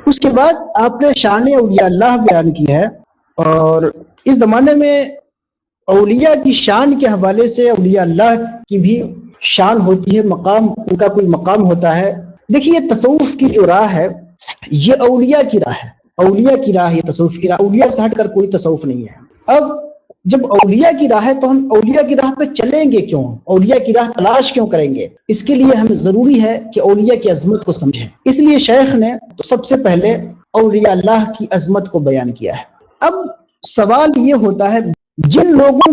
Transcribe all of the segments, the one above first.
اس کے بعد آپ نے شان اولیاء اللہ بیان کی ہے، اور اس زمانے میں اولیاء کی شان کے حوالے سے اولیاء اللہ کی بھی شان ہوتی ہے، مقام، ان کا کوئی مقام ہوتا ہے۔ دیکھیے تصوف کی جو راہ ہے یہ اولیاء کی راہ ہے، اولیاء کی راہ، یہ تصوف کی راہ، اولیاء سے ہٹ کر کوئی تصوف نہیں ہے۔ اب جب اولیاء کی راہ ہے تو ہم اولیاء کی راہ پہ چلیں گے کیوں؟ اولیاء کی راہ تلاش کیوں کریں گے؟ اس کے لیے ہمیں ضروری ہے کہ اولیاء کی عظمت کو سمجھیں۔ اس لیے شیخ نے تو سب سے پہلے اولیاء اللہ کی عظمت کو بیان کیا ہے۔ اب سوال یہ ہوتا ہے، جن لوگوں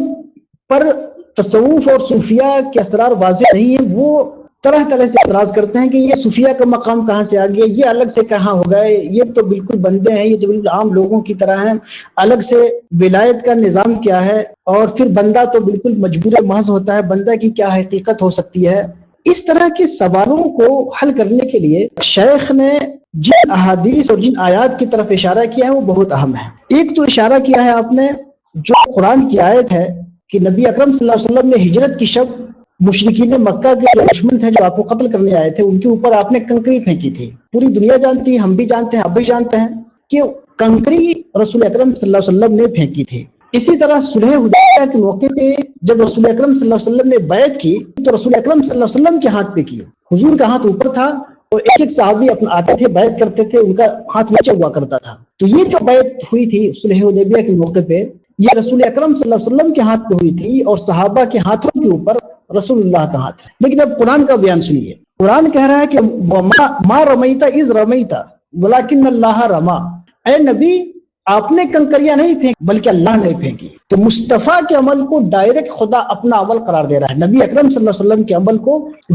پر تصوف اور صوفیہ کے اسرار واضح نہیں ہیں وہ طرح طرح سے اعتراض کرتے ہیں کہ یہ صوفیہ کا مقام کہاں سے آ گیا، یہ الگ سے کہاں ہو گئے، یہ تو بالکل بندے ہیں، یہ تو بالکل عام لوگوں کی طرح ہیں، الگ سے ولایت کا نظام کیا ہے، اور پھر بندہ تو بالکل مجبور محض ہوتا ہے، بندہ کی کیا حقیقت ہو سکتی ہے۔ اس طرح کے سوالوں کو حل کرنے کے لیے شیخ نے جن احادیث اور جن آیات کی طرف اشارہ کیا ہے وہ بہت اہم ہے۔ ایک تو اشارہ کیا ہے آپ نے جو قرآن کی آیت ہے کہ نبی اکرم صلی اللہ علیہ وسلم نے ہجرت کی شب مشرکین مکہ کے جو دشمن تھے جو آپ کو قتل کرنے آئے تھے ان کے اوپر آپ نے کنکری پھینکی تھی۔ پوری دنیا جانتی ہے، ہم بھی جانتے ہیں، آپ بھی جانتے ہیں کہ کنکری رسول اکرم صلی اللہ علیہ وسلم نے پھینکی تھی۔ اسی طرح صلح حدیبیہ کے موقع پہ جب رسول اکرم صلی اللہ علیہ وسلم نے بیعت کی تو رسول اکرم صلی اللہ علیہ وسلم کے ہاتھ پہ کی، حضور کا ہاتھ اوپر تھا اور ایک ایک صحابی اپنا آتے تھے، بیعت کرتے تھے، ان کا ہاتھ نیچے ہوا کرتا تھا۔ تو یہ جو بیعت ہوئی تھی صلح حدیبیہ کے موقع پہ یہ رسول اکرم صلی اللہ علیہ وسلم کے ہاتھ پہ ہوئی تھی اور صحابہ کے ہاتھوں کے اوپر رسول اللہ کا ہاتھ ہے۔ لیکن اب قرآن کا بیان سنیے، قرآن کہہ رہا ہے کہ ما رمیت اذ رمیت ولکن اللہ رما، اے نبی آپ نے کنکریاں نہیں پھینکی بلکہ اللہ نے پھینکی۔ تو مصطفیٰ کے عمل کو ڈائریکٹ خدا اپنا عمل قرار دے رہا ہے، نبی اکرم صلی اللہ علیہ وسلم کے عمل کو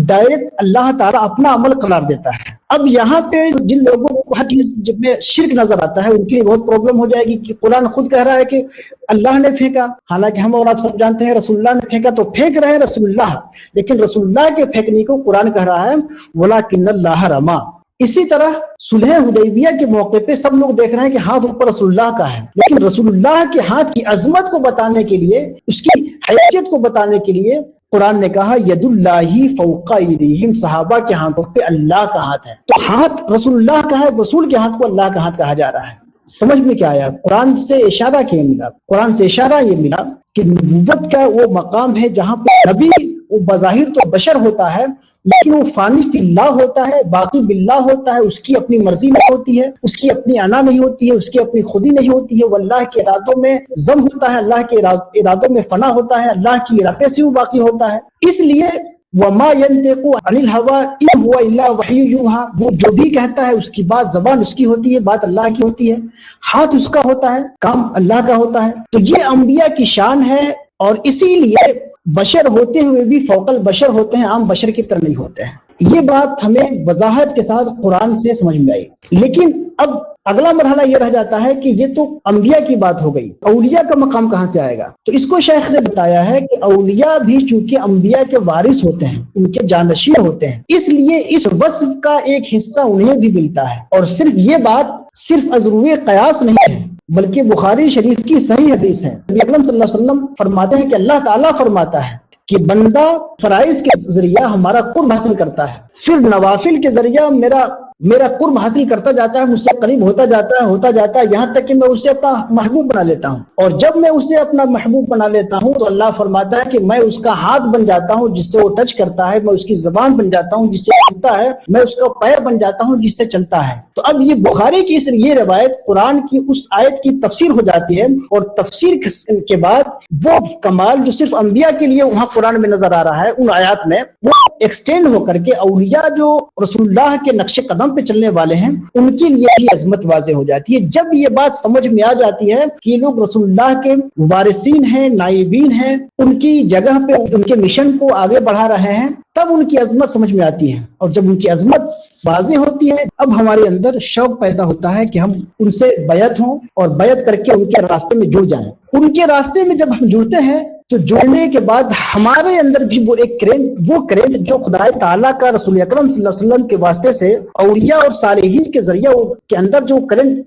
ڈائریکٹ اللہ تعالیٰ اپنا عمل قرار دیتا ہے۔ اب یہاں پہ جن لوگوں کو ہر چیز جب میں شرک نظر آتا ہے ان کے لیے بہت پرابلم ہو جائے گی کہ قرآن خود کہہ رہا ہے کہ اللہ نے پھینکا، حالانکہ ہم اور آپ سب جانتے ہیں رسول اللہ نے پھینکا، تو پھینک رہے ہیں رسول اللہ، لیکن رسول اللہ کے پھینکنے کو قرآن کہہ رہا ہے وَلَكِنَّ اللَّهَ رَمَا۔ اسی طرح صلح حدیبیہ کے موقع پہ سب لوگ دیکھ رہے ہیں کہ ہاتھ اوپر رسول اللہ کا ہے، لیکن رسول اللہ کے ہاتھ کی عظمت کو بتانے کے لیے، اس کی حیثیت کو بتانے کے لیے قرآن نے کہا ید اللہ فوق ایدیہم، صحابہ کے ہاتھوں پہ اللہ کا ہاتھ ہے۔ تو ہاتھ رسول اللہ کا ہے، رسول کے ہاتھ کو اللہ کا ہاتھ کہا جا رہا ہے۔ سمجھ میں کیا آیا؟ قرآن سے اشارہ کیا ملا؟ قرآن سے اشارہ یہ ملا کہ نبوت کا وہ مقام ہے جہاں پہ نبی وہ بظاہر تو بشر ہوتا ہے لیکن وہ فانی فی اللہ ہوتا ہے، باقی باللہ ہوتا ہے، اس کی اپنی مرضی نہیں ہوتی ہے، اس کی اپنی انا نہیں ہوتی ہے، اس کی اپنی خودی نہیں ہوتی ہے، وہ اللہ کے ارادوں میں ضم ہوتا ہے، اللہ کے ارادوں میں فنا ہوتا ہے، اللہ کی ارادے سے وہ باقی ہوتا ہے۔ اس لیے وَمَا يَنْطِقُ عَنِ الْهَوَىٰ إِنْ هُوَ إِلَّا وَحْيٌ يُوحَىٰ، وہ جو بھی کہتا ہے اس کی بات، زبان اس کی ہوتی ہے، بات اللہ کی ہوتی ہے، ہاتھ اس کا ہوتا ہے، کام اللہ کا ہوتا ہے۔ تو یہ انبیاء کی شان ہے، اور اسی لیے بشر ہوتے ہوئے بھی فوق البشر ہوتے ہیں، عام بشر کی طرح نہیں ہوتے ہیں۔ یہ بات ہمیں وضاحت کے ساتھ قرآن سے سمجھ میں آئی۔ لیکن اب اگلا مرحلہ یہ رہ جاتا ہے کہ یہ تو انبیاء کی بات ہو گئی، اولیاء کا مقام کہاں سے آئے گا؟ تو اس کو شیخ نے بتایا ہے کہ اولیاء بھی چونکہ انبیاء کے وارث ہوتے ہیں، ان کے جانشین ہوتے ہیں، اس لیے اس وصف کا ایک حصہ انہیں بھی ملتا ہے۔ اور صرف یہ بات صرف از روئے قیاس نہیں ہے بلکہ بخاری شریف کی صحیح حدیث ہے۔ نبی اکرم صلی اللہ علیہ وسلم فرماتے ہیں کہ اللہ تعالیٰ فرماتا ہے کہ بندہ فرائض کے ذریعہ ہمارا قرب حاصل کرتا ہے، پھر نوافل کے ذریعہ میرا قرب حاصل کرتا جاتا ہے، مجھ سے قریب ہوتا جاتا ہے یہاں تک کہ میں اسے اپنا محبوب بنا لیتا ہوں۔ اور جب میں اسے اپنا محبوب بنا لیتا ہوں تو اللہ فرماتا ہے کہ میں اس کا ہاتھ بن جاتا ہوں جس سے وہ ٹچ کرتا ہے، میں اس کی زبان بن جاتا ہوں جس سے چلتا ہے، میں اس کا پیر بن جاتا ہوں جس سے چلتا ہے۔ تو اب یہ بخاری کی یہ روایت قرآن کی اس آیت کی تفسیر ہو جاتی ہے، اور تفسیر کے بعد وہ کمال جو صرف انبیاء کے لیے وہاں قرآن میں نظر آ رہا ہے ان آیات میں، وہ ایکسٹینڈ ہو کر کے اولیاء جو رسول اللہ کے نقش قدم پہ چلنے والے ہیں ان کے لیے بھی عظمت واضح ہو جاتی ہے۔ جب یہ بات سمجھ میں آ جاتی ہے کہ یہ لوگ رسول اللہ کے وارثین ہیں، نائبین ہیں، ان کی جگہ پہ ان کے مشن کو آگے بڑھا رہے ہیں، تب ان کی عظمت سمجھ میں آتی ہے۔ اور جب ان کی عظمت واضح ہوتی ہے اب ہمارے اندر شوق پیدا ہوتا ہے کہ ہم ان سے بیعت ہوں اور بیعت کر کے ان کے راستے میں جڑ جائیں۔ ان کے راستے میں جب ہم جڑتے ہیں تو جڑنے کے بعد ہمارے اندر بھی وہ ایک کرنٹ جو خدا تعالیٰ کا رسول اکرم صلی اللہ علیہ وسلم کے واسطے سے اولیاء اور صالحین کے ذریعہ کے اندر جو کرنٹ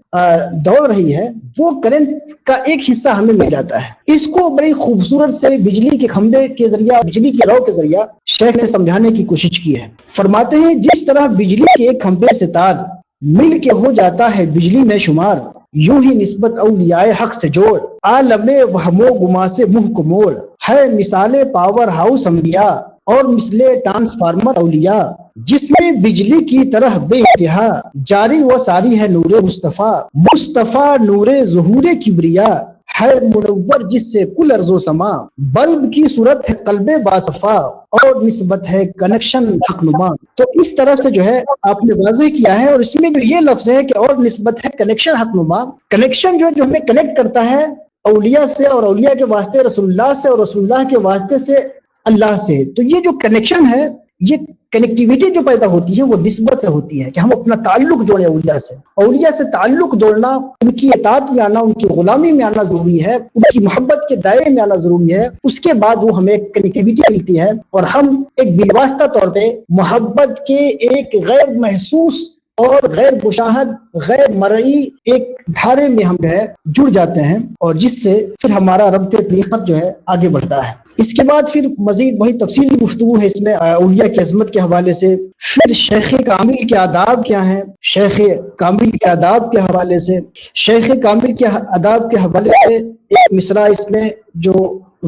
دوڑ رہی ہے، وہ کرنٹ کا ایک حصہ ہمیں مل جاتا ہے۔ اس کو بڑی خوبصورت سے بجلی کے کھمبے کے ذریعہ، بجلی کی رو کے ذریعہ شیخ نے سمجھانے کی کوشش کی ہے۔ فرماتے ہیں جس طرح بجلی کے ایک کھمبے سے تار مل کے ہو جاتا ہے بجلی میں شمار، یوں ہی نسبت اولیاء حق سے جوڑ، عالم وہم و گما سے منہ کو موڑ، ہے مثال پاور ہاؤس انبیاء اور مثل ٹرانسفارمر اولیاء، جس میں بجلی کی طرح بے انتہا جاری و ساری ہے نور مصطفیٰ، مصطفیٰ نور ظہور کبریا، ہے منور جس سے کل ارض و سما، بلب کی صورت ہے قلب باصفا اور نسبت ہے کنیکشن حق نما۔ تو اس طرح سے جو ہے آپ نے واضح کیا ہے، اور اس میں جو یہ لفظ ہے کہ اور نسبت ہے کنیکشن حق نما، کنیکشن جو ہمیں کنیکٹ کرتا ہے اولیاء سے، اور اولیاء کے واسطے رسول اللہ سے، اور رسول اللہ کے واسطے سے اللہ سے، تو یہ جو کنیکشن ہے، یہ کنیکٹیویٹی جو پیدا ہوتی ہے وہ نسبت سے ہوتی ہے کہ ہم اپنا تعلق جوڑیں اولیاء سے۔ اولیاء سے تعلق جوڑنا، ان کی اطاعت میں آنا، ان کی غلامی میں آنا ضروری ہے، ان کی محبت کے دائرے میں آنا ضروری ہے، اس کے بعد وہ ہمیں کنیکٹیویٹی ملتی ہے، اور ہم ایک بالواسطہ طور پہ محبت کے ایک غیر محسوس اور غیر مشاہد، غیر مرئی ایک دھارے میں ہم جو ہے جڑ جاتے ہیں، اور جس سے پھر ہمارا ربط طریقت جو ہے آگے بڑھتا ہے۔ اس کے بعد پھر مزید بڑی تفصیلی گفتگو ہے اس میں اولیاء کی عظمت کے حوالے سے، پھر شیخ کامل کے آداب کیا ہیں، شیخ کامل کے آداب کے حوالے سے، شیخ کامل کے آداب کے حوالے سے ایک مصرع اس میں جو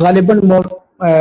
غالباً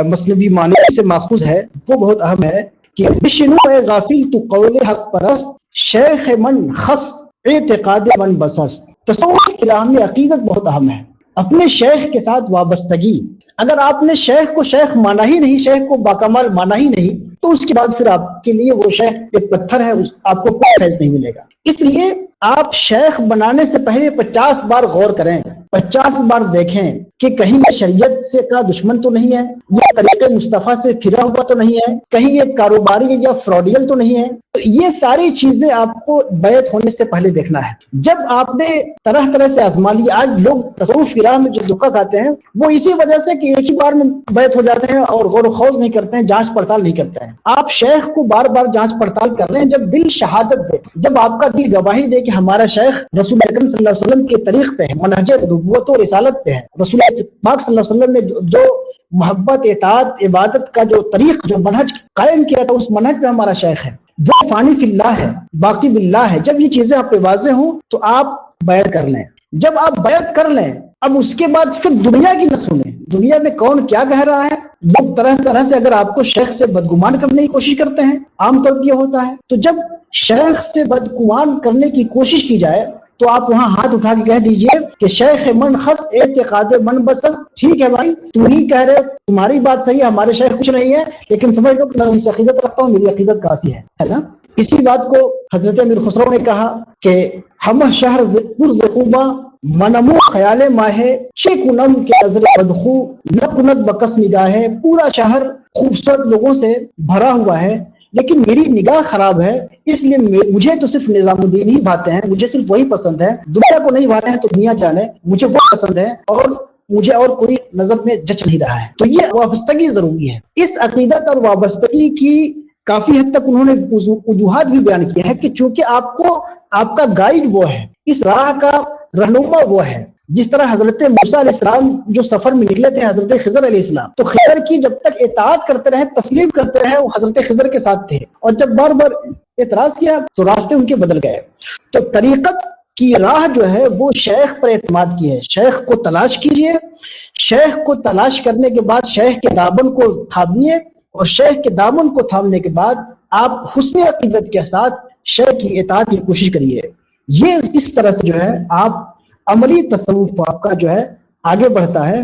مثنوی معنی سے ماخوذ ہے، وہ بہت اہم ہے کہ بشنو اے غافل تو قول حق پرست، شیخ من خص اعتقاد من بسست۔ تصوف کی راہ میں عقیدت بہت اہم ہے، اپنے شیخ کے ساتھ وابستگی۔ اگر آپ نے شیخ کو شیخ مانا ہی نہیں، شیخ کو باکمال مانا ہی نہیں، تو اس کے بعد پھر آپ کے لیے وہ شیخ ایک پتھر ہے، آپ کو کوئی فیض نہیں ملے گا۔ اس لیے آپ شیخ بنانے سے پہلے 50 بار غور کریں، 50 بار دیکھیں کہ کہیں یہ شریعت سے کا دشمن تو نہیں ہے، یہ طریقے مصطفیٰ سے پھرا ہوا تو نہیں ہے، کہیں یہ کاروباری یا فراڈیل تو نہیں ہے۔ تو یہ ساری چیزیں آپ کو بیعت ہونے سے پہلے دیکھنا ہے۔ جب آپ نے طرح طرح سے آزما لیا، آج لوگ تصوف کی راہ میں جو دھوکہ کھاتے ہیں وہ اسی وجہ سے کہ ایک ہی بار میں بیعت ہو جاتے ہیں اور غور و خوض نہیں کرتے ہیں، جانچ پڑتال نہیں کرتے ہیں۔ آپ شیخ کو بار بار جانچ پڑتال کر رہے ہیں، جب دل شہادت دے، جب آپ کا دل گواہی دے کہ ہمارا شیخ رسول اکرم صلی اللہ علیہ وسلم کے طریق پہ ہے، منہج نبوت و رسالت پہ ہے، رسول پاک صلی اللہ علیہ وسلم نے جو محبت، اطاعت، عبادت کا جو طریق، جو منہج قائم کیا تھا، اس منہج پہ ہمارا شیخ ہے، وہ فانی فی اللہ ہے، باقی باللہ ہے۔ جب یہ چیزیں آپ پہ واضح ہوں تو آپ بیعت کر لیں۔ جب آپ بیعت کر لیں، اب اس کے بعد پھر دنیا کی نہ سنیں، دنیا میں کون کیا کہہ رہا ہے۔ لوگ طرح طرح سے اگر آپ کو شیخ سے بدگمان کرنے کی کوشش کرتے ہیں، عام طور پر یہ ہوتا ہے۔ تو جب شیخ سے بدگمان کرنے کی کوشش کی جائے تو آپ وہاں ہاتھ اٹھا کے کہہ دیجئے کہ شیخ من خص اعتقاد من بسس، ٹھیک ہے بھائی، تم ہی کہہ رہے، تمہاری بات صحیح ہے، ہمارے شیخ کچھ نہیں ہے، لیکن سمجھ لو کہ میں ان سے عقیدت رکھتا ہوں، میری عقیدت کافی ہے نا۔ اسی بات کو حضرت امیر خسرو نے کہا کہ ہم شہر پرز خوباں منمو خیال ماہے، چھ کنم کے نظر بدخو نہ کنت بکس نگاہ ہے۔ پورا شہر خوبصورت لوگوں سے بھرا ہوا ہے، لیکن میری نگاہ خراب ہے، اس لیے مجھے تو صرف نظام الدین ہی بھاتے ہیں، مجھے صرف وہی پسند ہے، دنیا کو نہیں بھاتے ہیں تو دنیا جانے، مجھے وہ پسند ہے اور مجھے اور کوئی نظر میں جچ نہیں رہا ہے۔ تو یہ وابستگی ضروری ہے۔ اس عقیدت اور وابستگی کی کافی حد تک انہوں نے وجوہات بھی بیان کیا ہے کہ چونکہ آپ کو آپ کا گائیڈ وہ ہے، اس راہ کا رہنما وہ ہے۔ جس طرح حضرت موسیٰ علیہ السلام جو سفر میں نکلے تھے حضرت خضر علیہ السلام، تو خضر کی جب تک اطاعت کرتے رہے، تسلیم کرتے رہے، وہ حضرت خضر کے ساتھ تھے، اور جب بار بار اعتراض کیا تو راستے ان کے بدل گئے۔ تو طریقت کی راہ جو ہے وہ شیخ پر اعتماد کی ہے۔ شیخ کو تلاش کیجئے، شیخ کو تلاش کرنے کے بعد شیخ کے دامن کو تھامیے، اور شیخ کے دامن کو تھامنے کے بعد آپ حسن عقیدت کے ساتھ شیخ کی اطاعت کی کوشش کریے۔ یہ اس طرح سے جو ہے آپ عملی تصوف آپ کا جو ہے آگے بڑھتا ہے۔